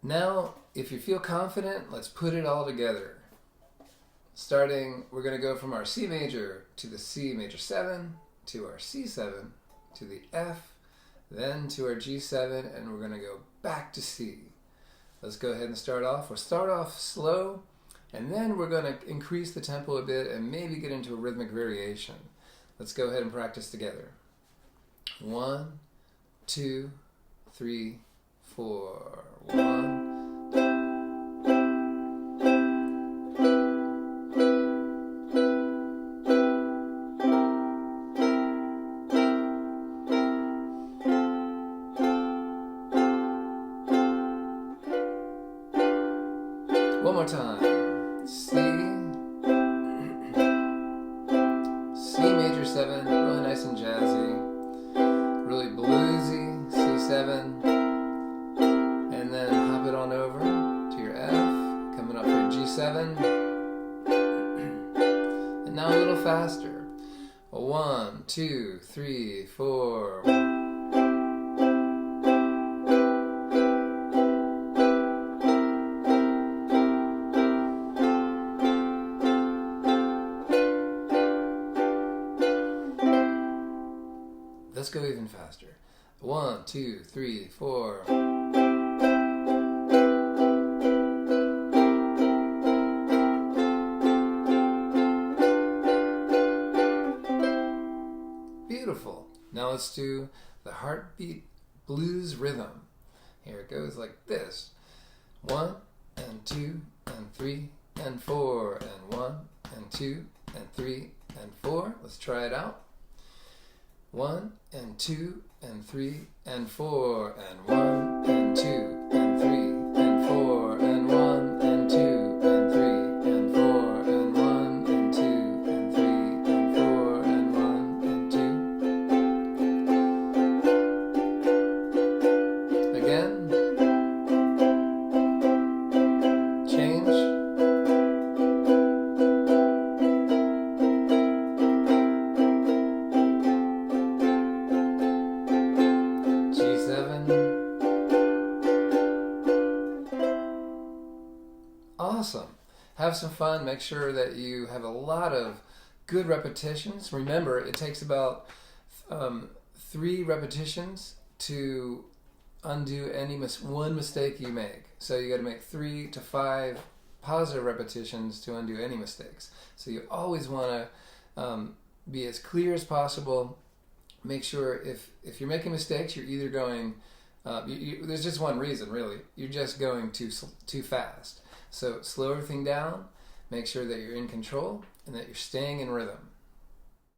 Now, if you feel confident, let's put it all together. Starting, we're going to go from our C major to the C major 7, to our C7, to the F, then to our G7, and we're going to go back to C. Let's go ahead and start off. We'll start off slow, and then we're going to increase the tempo a bit and maybe get into a rhythmic variation. Let's go ahead and practice together. 1, 2, 3, 4. 1. One more time. C, C major 7, really nice and jazzy, really bluesy, C7, and then hop it on over to your F, coming up for your G7, and now a little faster. 1, 2, 3, 4. Let's go even faster. 1, 2, 3, 4. Beautiful. Now let's do the heartbeat blues rhythm. Here it goes like this. 1 and 2 and 3 and 4 and 1 and 2 and 3 and 4. Let's try it out. 1 and 2 and 3 and 4 and 1 and 2 and 3 and 4 and 1 and 2 and 3 and 4 and 1 and 2 and 3 and 4 and 1 and 2. Again. Change. Awesome. Have some fun. Make sure that you have a lot of good repetitions. Remember, it takes about 3 repetitions to undo any one mistake you make. So you got to make 3 to 5 positive repetitions to undo any mistakes. So you always want to be as clear as possible. Make sure if you're making mistakes, you're either going, there's just one reason really, you're just going too fast. So slow everything down, make sure that you're in control and that you're staying in rhythm.